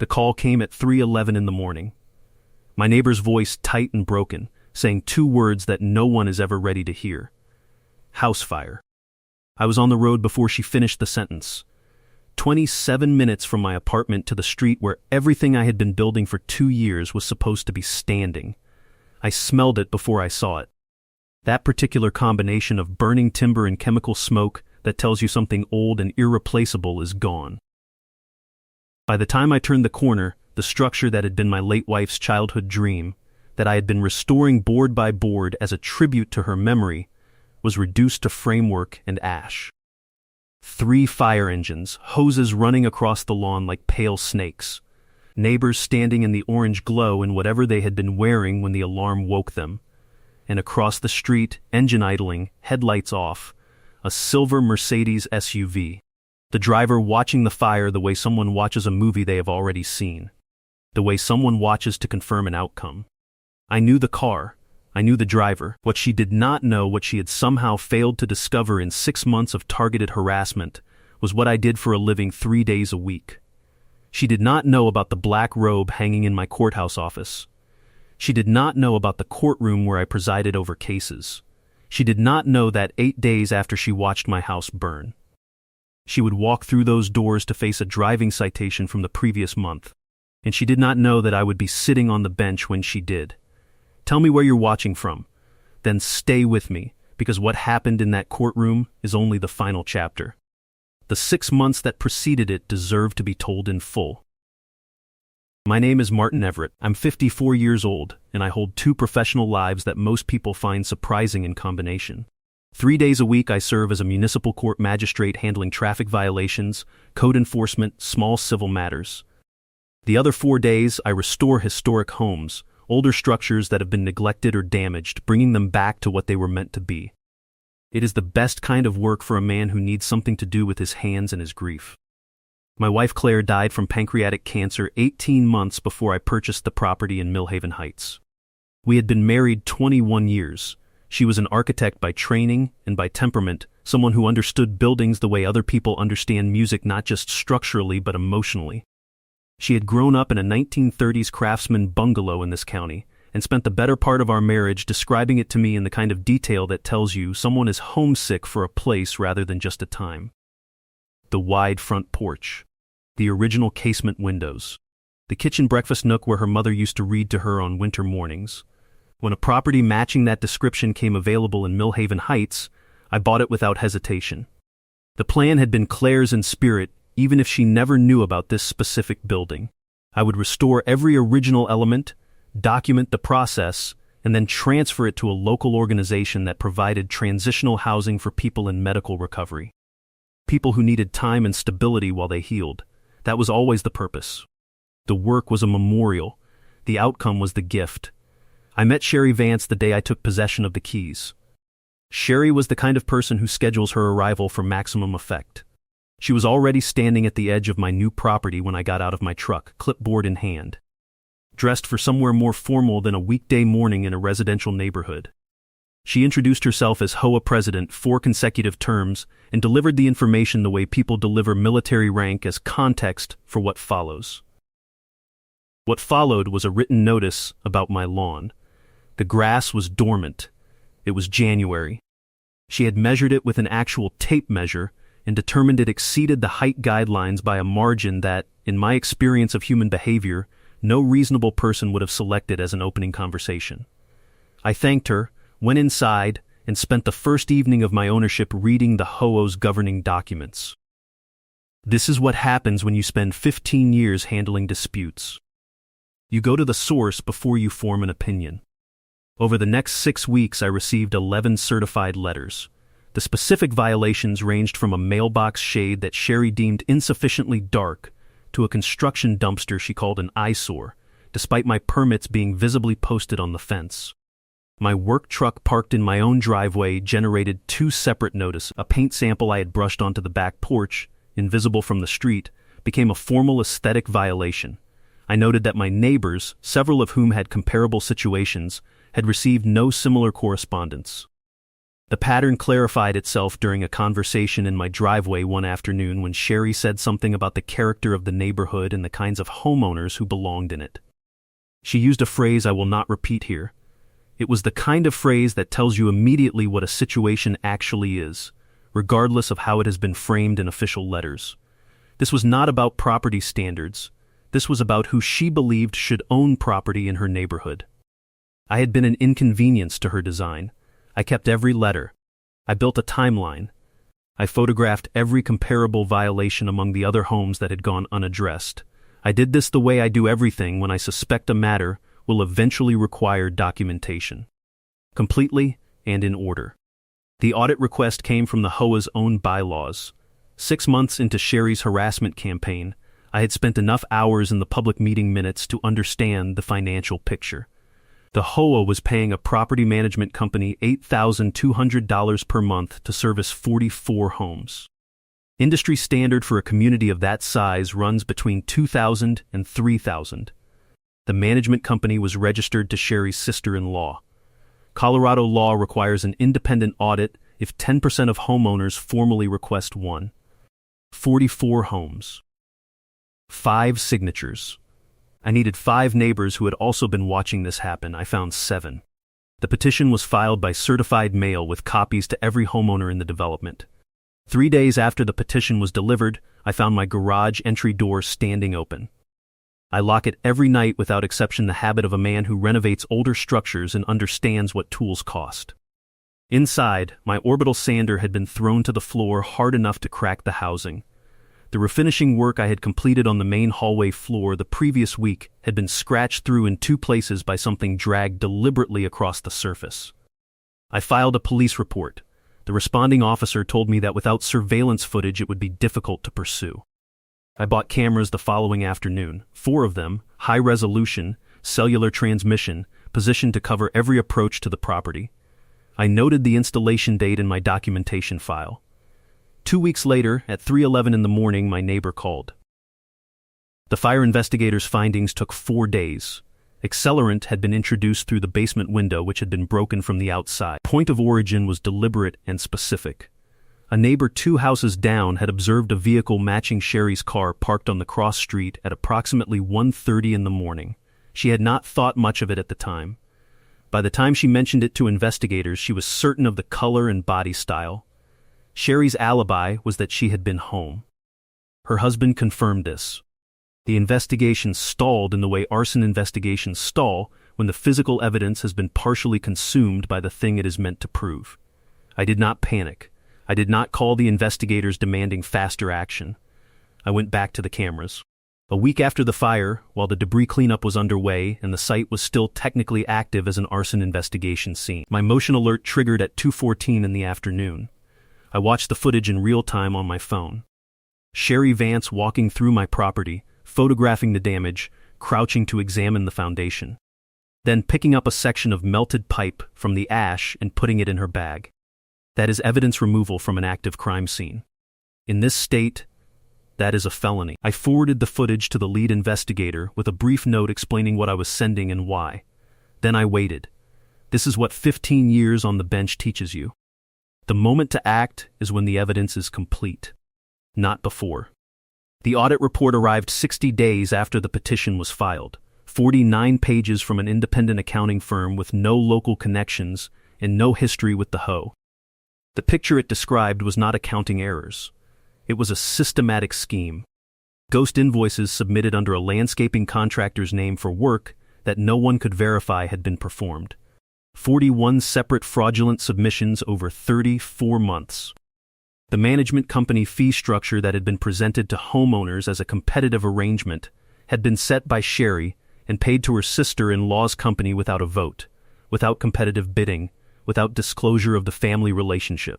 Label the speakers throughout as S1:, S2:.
S1: The call came at 3:11 in the morning. My neighbor's voice tight and broken, saying two words that no one is ever ready to hear. House fire. I was on the road before she finished the sentence. 27 minutes from my apartment to the street where everything I had been building for 2 years was supposed to be standing. I smelled it before I saw it. That particular combination of burning timber and chemical smoke that tells you something old and irreplaceable is gone. By the time I turned the corner, the structure that had been my late wife's childhood dream, that I had been restoring board by board as a tribute to her memory, was reduced to framework and ash. 3 fire engines, hoses running across the lawn like pale snakes, neighbors standing in the orange glow in whatever they had been wearing when the alarm woke them, and across the street, engine idling, headlights off, a silver Mercedes SUV. The driver watching the fire the way someone watches a movie they have already seen, the way someone watches to confirm an outcome. I knew the car. I knew the driver. What she did not know, what she had somehow failed to discover in 6 months of targeted harassment, was what I did for a living 3 days a week. She did not know about the black robe hanging in my courthouse office. She did not know about the courtroom where I presided over cases. She did not know that 8 days after she watched my house burn, she would walk through those doors to face a driving citation from the previous month. And she did not know that I would be sitting on the bench when she did. Tell me where you're watching from. Then stay with me, because what happened in that courtroom is only the final chapter. The 6 months that preceded it deserve to be told in full. My name is Martin Everett. I'm 54 years old, and I hold 2 professional lives that most people find surprising in combination. 3 days a week I serve as a municipal court magistrate handling traffic violations, code enforcement, small civil matters. The other 4 days I restore historic homes, older structures that have been neglected or damaged, bringing them back to what they were meant to be. It is the best kind of work for a man who needs something to do with his hands and his grief. My wife Claire died from pancreatic cancer 18 months before I purchased the property in Millhaven Heights. We had been married 21 years. She was an architect by training and by temperament, someone who understood buildings the way other people understand music, not just structurally but emotionally. She had grown up in a 1930s craftsman bungalow in this county and spent the better part of our marriage describing it to me in the kind of detail that tells you someone is homesick for a place rather than just a time. The wide front porch, the original casement windows, the kitchen breakfast nook where her mother used to read to her on winter mornings. When a property matching that description came available in Millhaven Heights, I bought it without hesitation. The plan had been Claire's in spirit, even if she never knew about this specific building. I would restore every original element, document the process, and then transfer it to a local organization that provided transitional housing for people in medical recovery. People who needed time and stability while they healed. That was always the purpose. The work was a memorial. The outcome was the gift. I met Sherry Vance the day I took possession of the keys. Sherry was the kind of person who schedules her arrival for maximum effect. She was already standing at the edge of my new property when I got out of my truck, clipboard in hand, dressed for somewhere more formal than a weekday morning in a residential neighborhood. She introduced herself as HOA president 4 consecutive terms and delivered the information the way people deliver military rank as context for what follows. What followed was a written notice about my lawn. The grass was dormant. It was January. She had measured it with an actual tape measure and determined it exceeded the height guidelines by a margin that, in my experience of human behavior, no reasonable person would have selected as an opening conversation. I thanked her, went inside, and spent the first evening of my ownership reading the HOA's governing documents. This is what happens when you spend 15 years handling disputes. You go to the source before you form an opinion. Over the next 6 weeks, I received 11 certified letters. The specific violations ranged from a mailbox shade that Sherry deemed insufficiently dark to a construction dumpster she called an eyesore, despite my permits being visibly posted on the fence. My work truck parked in my own driveway generated 2 separate notices. A paint sample I had brushed onto the back porch, invisible from the street, became a formal aesthetic violation. I noted that my neighbors, several of whom had comparable situations, had received no similar correspondence. The pattern clarified itself during a conversation in my driveway one afternoon when Sherry said something about the character of the neighborhood and the kinds of homeowners who belonged in it. She used a phrase I will not repeat here. It was the kind of phrase that tells you immediately what a situation actually is, regardless of how it has been framed in official letters. This was not about property standards. This was about who she believed should own property in her neighborhood. I had been an inconvenience to her design. I kept every letter. I built a timeline. I photographed every comparable violation among the other homes that had gone unaddressed. I did this the way I do everything when I suspect a matter will eventually require documentation. Completely and in order. The audit request came from the HOA's own bylaws. 6 months into Sherry's harassment campaign, I had spent enough hours in the public meeting minutes to understand the financial picture. The HOA was paying a property management company $8,200 per month to service 44 homes. Industry standard for a community of that size runs between $2,000 and $3,000. The management company was registered to Sherry's sister-in-law. Colorado law requires an independent audit if 10% of homeowners formally request one. 44 homes. 5 signatures. I needed 5 neighbors who had also been watching this happen. I found 7. The petition was filed by certified mail with copies to every homeowner in the development. 3 days after the petition was delivered, I found my garage entry door standing open. I lock it every night without exception, the habit of a man who renovates older structures and understands what tools cost. Inside, my orbital sander had been thrown to the floor hard enough to crack the housing. The refinishing work I had completed on the main hallway floor the previous week had been scratched through in 2 places by something dragged deliberately across the surface. I filed a police report. The responding officer told me that without surveillance footage it would be difficult to pursue. I bought cameras the following afternoon, 4 of them, high resolution, cellular transmission, positioned to cover every approach to the property. I noted the installation date in my documentation file. 2 weeks later, at 3:11 in the morning, my neighbor called. The fire investigators' findings took 4 days. Accelerant had been introduced through the basement window, which had been broken from the outside. Point of origin was deliberate and specific. A neighbor 2 houses down had observed a vehicle matching Sherry's car parked on the cross street at approximately 1:30 in the morning. She had not thought much of it at the time. By the time she mentioned it to investigators, she was certain of the color and body style. Sherry's alibi was that she had been home. Her husband confirmed this. The investigation stalled in the way arson investigations stall when the physical evidence has been partially consumed by the thing it is meant to prove. I did not panic. I did not call the investigators demanding faster action. I went back to the cameras. A week after the fire, while the debris cleanup was underway and the site was still technically active as an arson investigation scene, my motion alert triggered at 2:14 in the afternoon. I watched the footage in real time on my phone. Sherry Vance walking through my property, photographing the damage, crouching to examine the foundation. Then picking up a section of melted pipe from the ash and putting it in her bag. That is evidence removal from an active crime scene. In this state, that is a felony. I forwarded the footage to the lead investigator with a brief note explaining what I was sending and why. Then I waited. This is what 15 years on the bench teaches you. The moment to act is when the evidence is complete, not before. The audit report arrived 60 days after the petition was filed, 49 pages from an independent accounting firm with no local connections and no history with the HOA. The picture it described was not accounting errors. It was a systematic scheme. Ghost invoices submitted under a landscaping contractor's name for work that no one could verify had been performed. 41 separate fraudulent submissions over 34 months. The management company fee structure that had been presented to homeowners as a competitive arrangement had been set by Sherry and paid to her sister-in-law's company without a vote, without competitive bidding, without disclosure of the family relationship.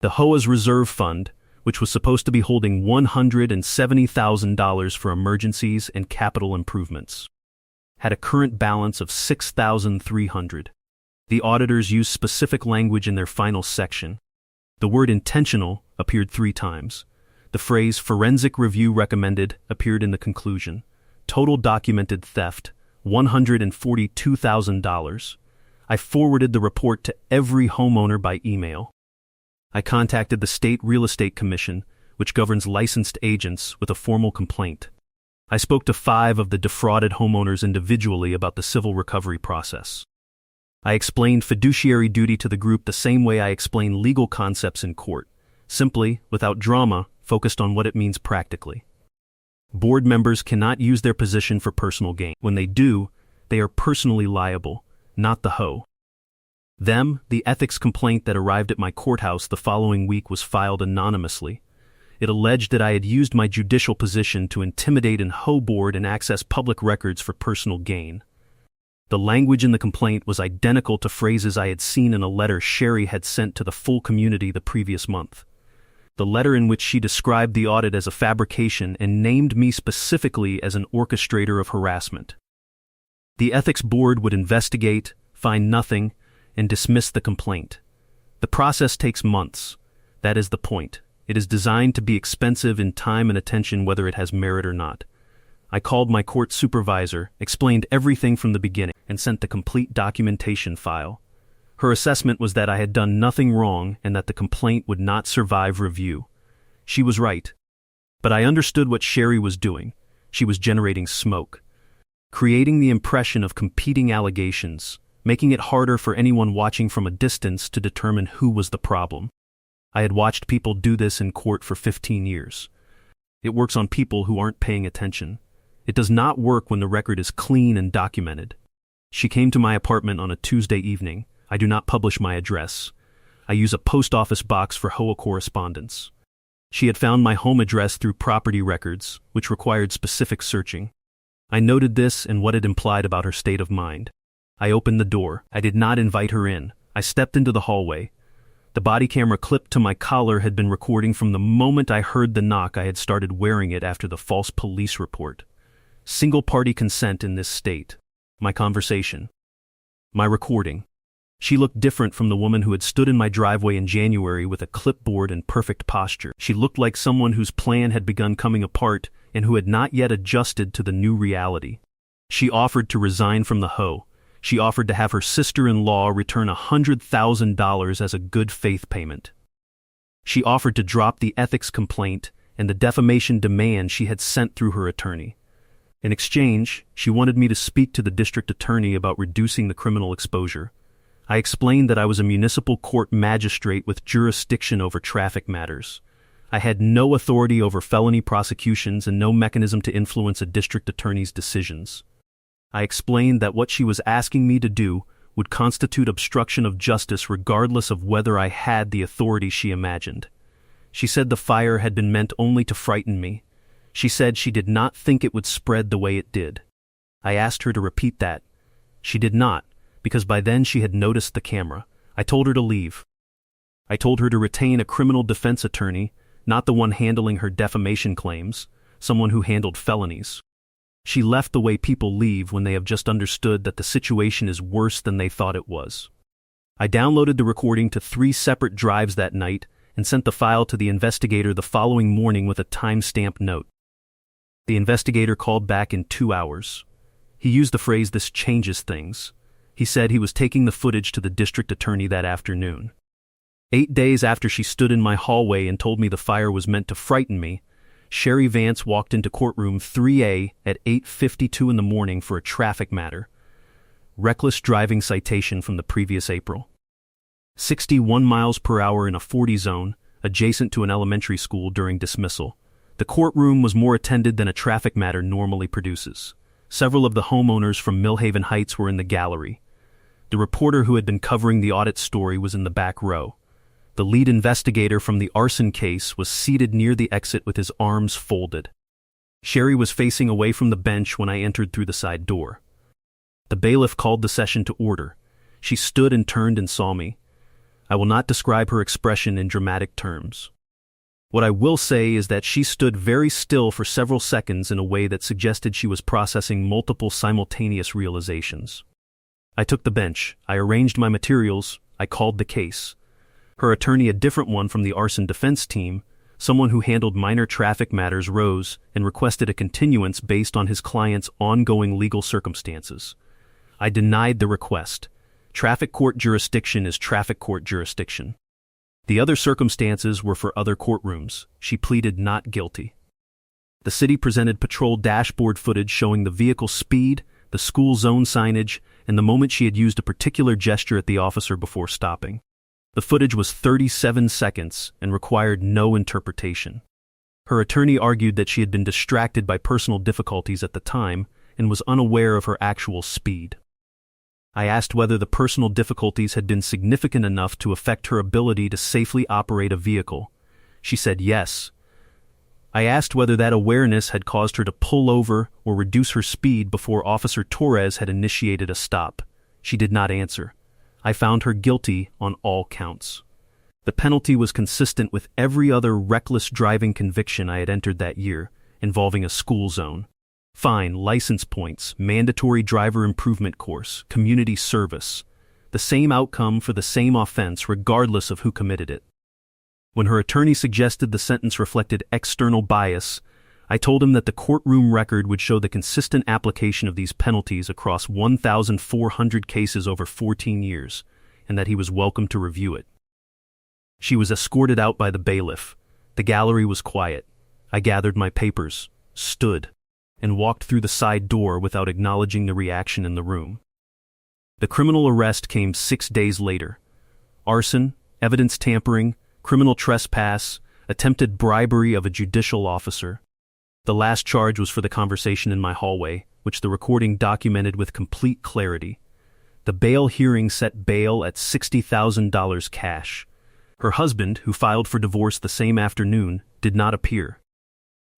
S1: The HOA's reserve fund, which was supposed to be holding $170,000 for emergencies and capital improvements, had a current balance of $6,300. The auditors used specific language in their final section. The word intentional appeared 3 times. The phrase forensic review recommended appeared in the conclusion. Total documented theft, $142,000. I forwarded the report to every homeowner by email. I contacted the State Real Estate Commission, which governs licensed agents, with a formal complaint. I spoke to 5 of the defrauded homeowners individually about the civil recovery process. I explained fiduciary duty to the group the same way I explain legal concepts in court, simply, without drama, focused on what it means practically. Board members cannot use their position for personal gain. When they do, they are personally liable, not the HOA. The ethics complaint that arrived at my courthouse the following week was filed anonymously. It alleged that I had used my judicial position to intimidate an HOA board and access public records for personal gain. The language in the complaint was identical to phrases I had seen in a letter Sherry had sent to the full community the previous month. The letter in which she described the audit as a fabrication and named me specifically as an orchestrator of harassment. The ethics board would investigate, find nothing, and dismiss the complaint. The process takes months. That is the point. It is designed to be expensive in time and attention whether it has merit or not. I called my court supervisor, explained everything from the beginning, and sent the complete documentation file. Her assessment was that I had done nothing wrong and that the complaint would not survive review. She was right. But I understood what Sherry was doing. She was generating smoke, creating the impression of competing allegations, making it harder for anyone watching from a distance to determine who was the problem. I had watched people do this in court for 15 years. It works on people who aren't paying attention. It does not work when the record is clean and documented. She came to my apartment on a Tuesday evening. I do not publish my address. I use a post office box for HOA correspondence. She had found my home address through property records, which required specific searching. I noted this and what it implied about her state of mind. I opened the door. I did not invite her in. I stepped into the hallway. The body camera clipped to my collar had been recording from the moment I heard the knock. I had started wearing it after the false police report. Single-party consent in this state. My conversation. My recording. She looked different from the woman who had stood in my driveway in January with a clipboard and perfect posture. She looked like someone whose plan had begun coming apart and who had not yet adjusted to the new reality. She offered to resign from the HOA. She offered to have her sister-in-law return $100,000 as a good faith payment. She offered to drop the ethics complaint and the defamation demand she had sent through her attorney. In exchange, she wanted me to speak to the district attorney about reducing the criminal exposure. I explained that I was a municipal court magistrate with jurisdiction over traffic matters. I had no authority over felony prosecutions and no mechanism to influence a district attorney's decisions. I explained that what she was asking me to do would constitute obstruction of justice regardless of whether I had the authority she imagined. She said the fire had been meant only to frighten me. She said she did not think it would spread the way it did. I asked her to repeat that. She did not, because by then she had noticed the camera. I told her to leave. I told her to retain a criminal defense attorney, not the one handling her defamation claims, someone who handled felonies. She left the way people leave when they have just understood that the situation is worse than they thought it was. I downloaded the recording to 3 separate drives that night and sent the file to the investigator the following morning with a time-stamped note. The investigator called back in 2 hours. He used the phrase, "This changes things." He said he was taking the footage to the district attorney that afternoon. 8 days after she stood in my hallway and told me the fire was meant to frighten me, Sherry Vance walked into courtroom 3A at 8:52 in the morning for a traffic matter. Reckless driving citation from the previous April. 61 miles per hour in a 40 zone, adjacent to an elementary school during dismissal. The courtroom was more attended than a traffic matter normally produces. Several of the homeowners from Millhaven Heights were in the gallery. The reporter who had been covering the audit story was in the back row. The lead investigator from the arson case was seated near the exit with his arms folded. Sherry was facing away from the bench when I entered through the side door. The bailiff called the session to order. She stood and turned and saw me. I will not describe her expression in dramatic terms. What I will say is that she stood very still for several seconds in a way that suggested she was processing multiple simultaneous realizations. I took the bench, I arranged my materials, I called the case. Her attorney, a different one from the arson defense team, someone who handled minor traffic matters, rose and requested a continuance based on his client's ongoing legal circumstances. I denied the request. Traffic court jurisdiction is traffic court jurisdiction. The other circumstances were for other courtrooms. She pleaded not guilty. The city presented patrol dashboard footage showing the vehicle's speed, the school zone signage, and the moment she had used a particular gesture at the officer before stopping. The footage was 37 seconds and required no interpretation. Her attorney argued that she had been distracted by personal difficulties at the time and was unaware of her actual speed. I asked whether the personal difficulties had been significant enough to affect her ability to safely operate a vehicle. She said yes. I asked whether that awareness had caused her to pull over or reduce her speed before Officer Torres had initiated a stop. She did not answer. I found her guilty on all counts. The penalty was consistent with every other reckless driving conviction I had entered that year, involving a school zone. Fine, license points, mandatory driver improvement course, community service. The same outcome for the same offense regardless of who committed it. When her attorney suggested the sentence reflected external bias, I told him that the courtroom record would show the consistent application of these penalties across 1,400 cases over 14 years, and that he was welcome to review it. She was escorted out by the bailiff. The gallery was quiet. I gathered my papers, stood, and walked through the side door without acknowledging the reaction in the room. The criminal arrest came 6 days later. Arson, evidence tampering, criminal trespass, attempted bribery of a judicial officer. The last charge was for the conversation in my hallway, which the recording documented with complete clarity. The bail hearing set bail at $60,000 cash. Her husband, who filed for divorce the same afternoon, did not appear.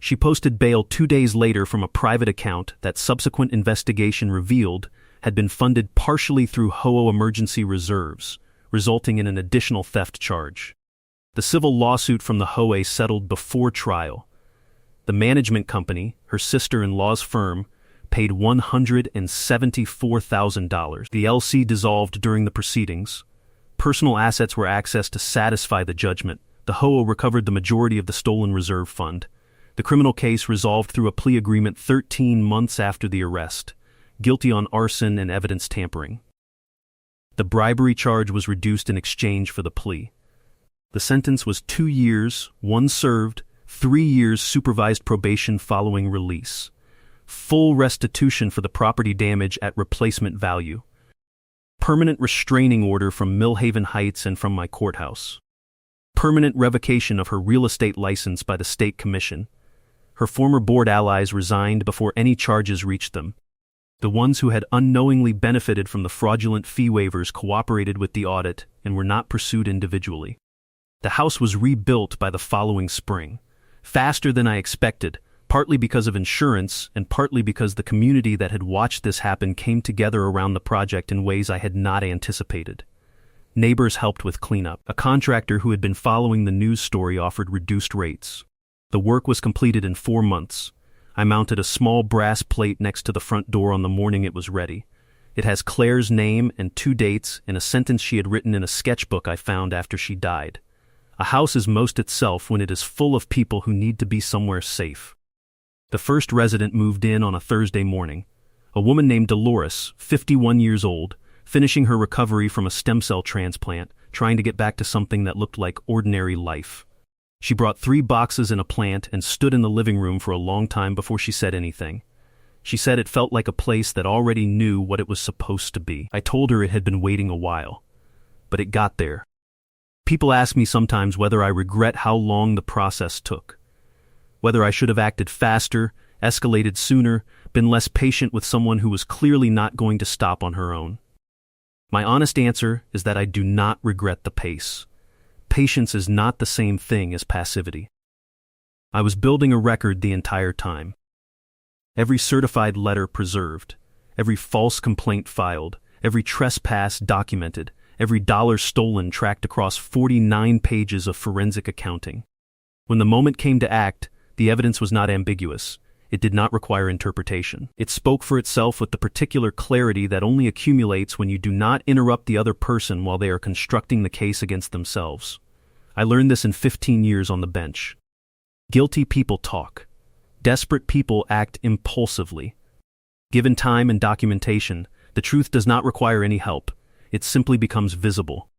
S1: She posted bail 2 days later from a private account that subsequent investigation revealed had been funded partially through HOA emergency reserves, resulting in an additional theft charge. The civil lawsuit from the HOA settled before trial. The management company, her sister-in-law's firm, paid $174,000. The LC dissolved during the proceedings. Personal assets were accessed to satisfy the judgment. The HOA recovered the majority of the stolen reserve fund. The criminal case resolved through a plea agreement 13 months after the arrest, guilty on arson and evidence tampering. The bribery charge was reduced in exchange for the plea. The sentence was 2 years, 1 served, 3 years supervised probation following release. Full restitution for the property damage at replacement value. Permanent restraining order from Millhaven Heights and from my courthouse. Permanent revocation of her real estate license by the state commission. Her former board allies resigned before any charges reached them. The ones who had unknowingly benefited from the fraudulent fee waivers cooperated with the audit and were not pursued individually. The house was rebuilt by the following spring, faster than I expected, partly because of insurance and partly because the community that had watched this happen came together around the project in ways I had not anticipated. Neighbors helped with cleanup. A contractor who had been following the news story offered reduced rates. The work was completed in 4 months. I mounted a small brass plate next to the front door on the morning it was ready. It has Claire's name and 2 dates and a sentence she had written in a sketchbook I found after she died. A house is most itself when it is full of people who need to be somewhere safe. The first resident moved in on a Thursday morning. A woman named Dolores, 51 years old, finishing her recovery from a stem cell transplant, trying to get back to something that looked like ordinary life. She brought 3 boxes and a plant and stood in the living room for a long time before she said anything. She said it felt like a place that already knew what it was supposed to be. I told her it had been waiting a while, but it got there. People ask me sometimes whether I regret how long the process took. Whether I should have acted faster, escalated sooner, been less patient with someone who was clearly not going to stop on her own. My honest answer is that I do not regret the pace. Patience is not the same thing as passivity. I was building a record the entire time. Every certified letter preserved, every false complaint filed, every trespass documented, every dollar stolen tracked across 49 pages of forensic accounting. When the moment came to act, the evidence was not ambiguous. It did not require interpretation. It spoke for itself with the particular clarity that only accumulates when you do not interrupt the other person while they are constructing the case against themselves. I learned this in 15 years on the bench. Guilty people talk. Desperate people act impulsively. Given time and documentation, the truth does not require any help. it simply becomes visible.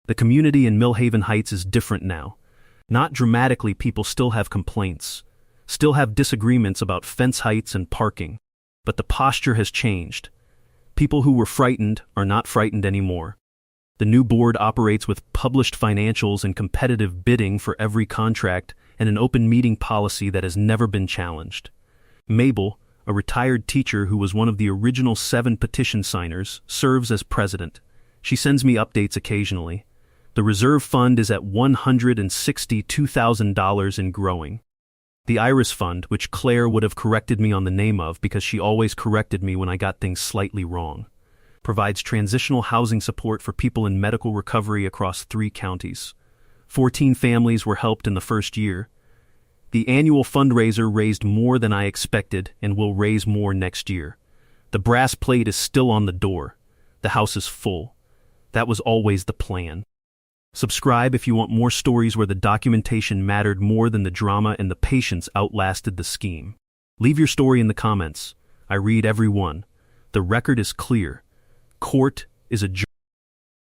S1: The community in Millhaven Heights is different now. Not dramatically, people still have complaints, still have disagreements about fence heights and parking, but the posture has changed. People who were frightened are not frightened anymore. The new board operates with published financials and competitive bidding for every contract and an open meeting policy that has never been challenged. Mabel, a retired teacher who was one of the original 7 petition signers, serves as president. She sends me updates occasionally. The reserve fund is at $162,000 and growing. The Iris Fund, which Claire would have corrected me on the name of because she always corrected me when I got things slightly wrong, provides transitional housing support for people in medical recovery across 3 counties. 14 families were helped in the first year. The annual fundraiser raised more than I expected and will raise more next year. The brass plate is still on the door. The house is full. That was always the plan. Subscribe if you want more stories where the documentation mattered more than the drama and the patience outlasted the scheme. Leave your story in the comments. I read every one. The record is clear. Court is adjourned.